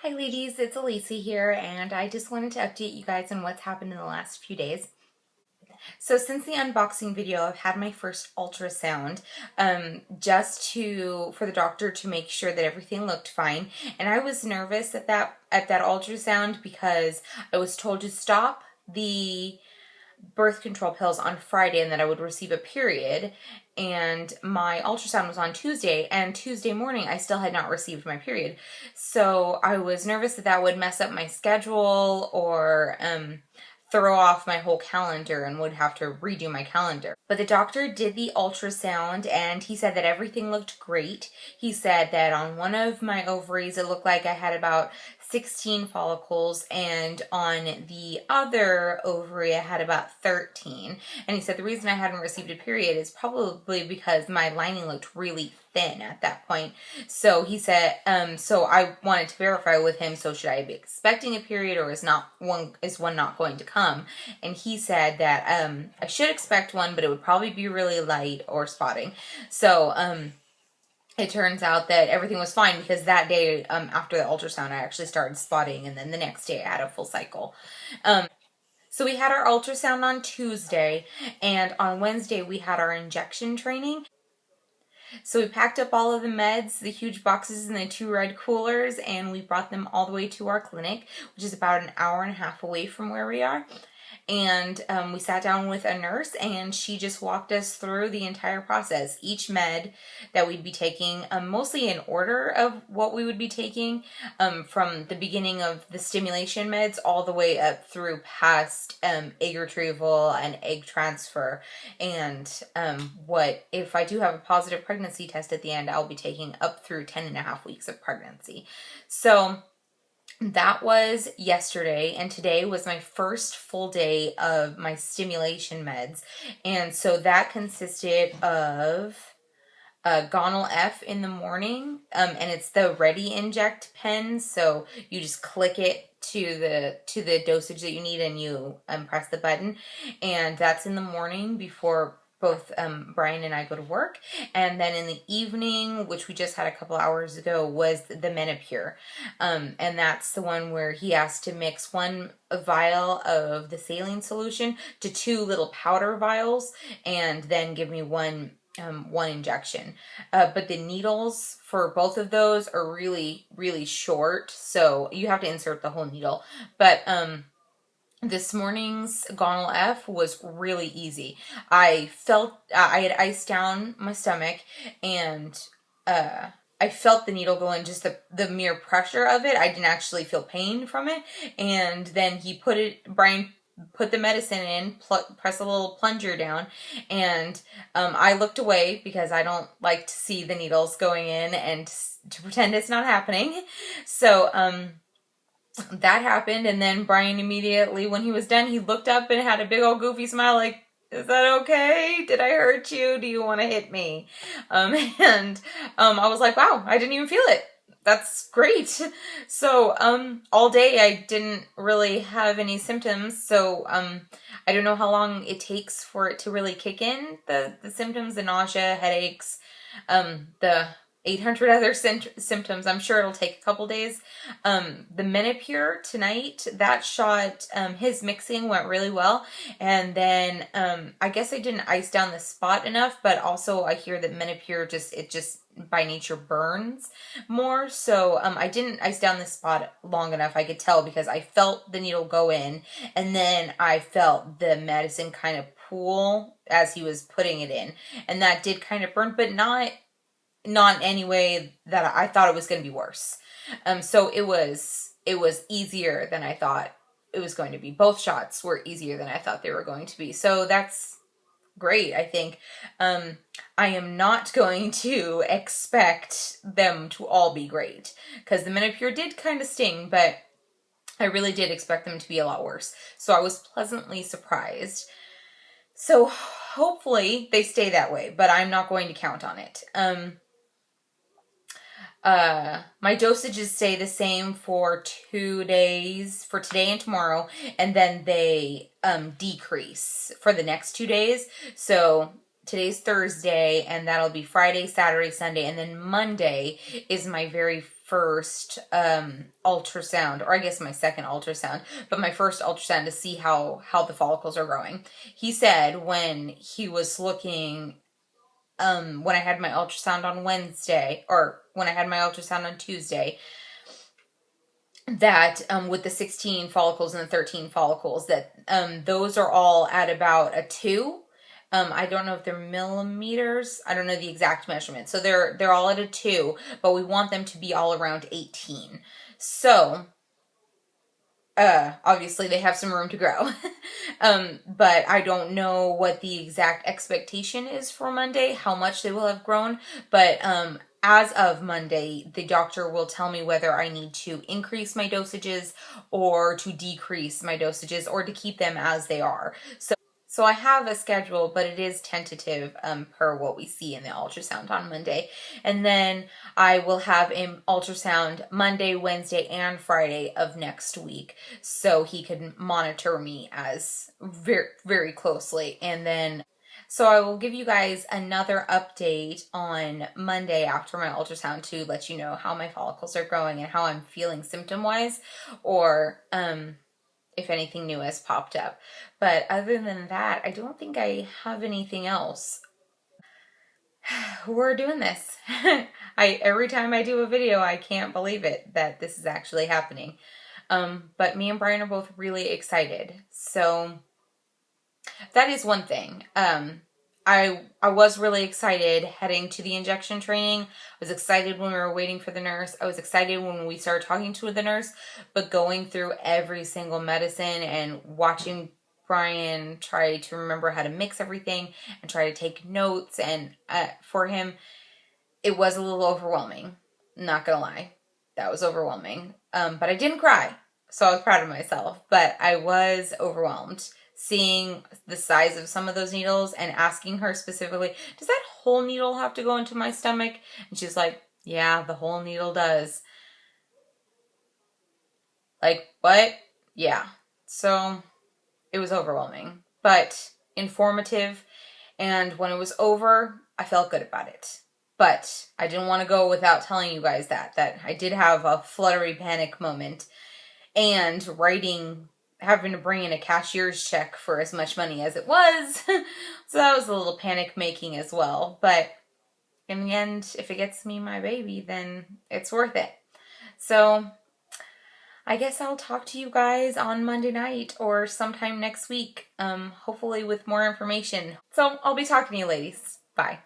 Hi ladies, it's Elise here, and I just wanted to update you guys on what's happened in the last few days. So since the unboxing video, I've had my first ultrasound, for the doctor to make sure that everything looked fine. And I was nervous at that ultrasound because I was told to stop the birth control pills on Friday and that I would receive a period. And my ultrasound was on Tuesday, and Tuesday morning I still had not received my period. So I was nervous that that would mess up my schedule or throw off my whole calendar and would have to redo my calendar. But the doctor did the ultrasound and he said that everything looked great. He said that on one of my ovaries it looked like I had about 16 follicles, and on the other ovary I had about 13. And he said the reason I hadn't received a period is probably because my lining looked really thin at that point. So he said, so I wanted to verify with him, so should I be expecting a period, or is one not going to come? And he said that I should expect one, but it would probably be really light or spotting. So it turns out that everything was fine because that day, after the ultrasound, I actually started spotting, and then the next day I had a full cycle. So we had our ultrasound on Tuesday, and on Wednesday we had our injection training. So we packed up all of the meds, the huge boxes in the 2 red coolers, and we brought them all the way to our clinic, which is about an hour and a half away from where we are. And we sat down with a nurse, and she just walked us through the entire process. Each med that we'd be taking, mostly in order of what we would be taking, from the beginning of the stimulation meds all the way up through past egg retrieval and egg transfer. And what if I do have a positive pregnancy test at the end, I'll be taking up through 10.5 weeks of pregnancy. So that was yesterday, and today was my first full day of my stimulation meds. And so that consisted of Gonal F in the morning, and it's the Ready Inject pen. So you just click it to the dosage that you need, and you press the button, and that's in the morning before both Brian and I go to work. And then in the evening, which we just had a couple hours ago, was the Menopur. And that's the one where he has to mix 1 vial of the saline solution to 2 little powder vials, and then give me one injection. But the needles for both of those are really, really short, so you have to insert the whole needle. But this morning's Gonal F was really easy. I felt I had iced down my stomach, and I felt the needle go in, just the mere pressure of it. I didn't actually feel pain from it. And then Brian put the medicine in, press a little plunger down, and I looked away because I don't like to see the needles going in and to pretend it's not happening. So that happened, and then Brian immediately, when he was done, he looked up and had a big old goofy smile like, "Is that okay? Did I hurt you? Do you want to hit me?" I was like, wow, I didn't even feel it. That's great. So all day I didn't really have any symptoms, so I don't know how long it takes for it to really kick in, the symptoms, the nausea, headaches, the 800 other symptoms. I'm sure it'll take a couple days. The Menopur tonight, that shot, his mixing went really well. And then I guess I didn't ice down the spot enough, but also I hear that Menopur just by nature burns more. So I didn't ice down the spot long enough. I could tell because I felt the needle go in, and then I felt the medicine kind of pool as he was putting it in. And that did kind of burn, but not in any way that I thought it was going to be worse. So it was easier than I thought it was going to be. Both shots were easier than I thought they were going to be. So that's great, I think. I am not going to expect them to all be great, because the Menopur did kind of sting, but I really did expect them to be a lot worse. So I was pleasantly surprised. So hopefully they stay that way, but I'm not going to count on it. My dosages stay the same for 2 days, for today and tomorrow, and then they decrease for the next 2 days. So today's Thursday, and that'll be Friday, Saturday, Sunday, and then Monday is my very first ultrasound, or I guess my second ultrasound, but my first ultrasound to see how the follicles are growing. He said when he was looking, when I had my ultrasound on Wednesday, or when I had my ultrasound on Tuesday, that with the 16 follicles and the 13 follicles, that those are all at about a 2. I don't know if they're millimeters. I don't know the exact measurement. So they're all at a 2, but we want them to be all around 18. So obviously they have some room to grow. But I don't know what the exact expectation is for Monday, how much they will have grown. But as of Monday, the doctor will tell me whether I need to increase my dosages or to decrease my dosages or to keep them as they are. So I have a schedule, but it is tentative per what we see in the ultrasound on Monday. And then I will have an ultrasound Monday, Wednesday, and Friday of next week. So he can monitor me as very, very closely. And then, so I will give you guys another update on Monday after my ultrasound to let you know how my follicles are growing and how I'm feeling symptom-wise, or if anything new has popped up. But other than that, I don't think I have anything else. We're doing this. Every time I do a video, I can't believe it that this is actually happening. But me and Brian are both really excited. So that is one thing. I was really excited heading to the injection training. I was excited when we were waiting for the nurse. I was excited when we started talking to the nurse, but going through every single medicine and watching Brian try to remember how to mix everything and try to take notes, and for him, it was a little overwhelming. Not gonna lie. That was overwhelming. But I didn't cry, so I was proud of myself, but I was overwhelmed seeing the size of some of those needles and asking her specifically, does that whole needle have to go into my stomach? And she's like, yeah, the whole needle does. Like, what? Yeah. So it was overwhelming, but informative. And when it was over, I felt good about it. But I didn't want to go without telling you guys that I did have a fluttery panic moment, and having to bring in a cashier's check for as much money as it was. So that was a little panic making as well. But in the end, if it gets me my baby, then it's worth it. So I guess I'll talk to you guys on Monday night or sometime next week, hopefully with more information. So I'll be talking to you ladies. Bye.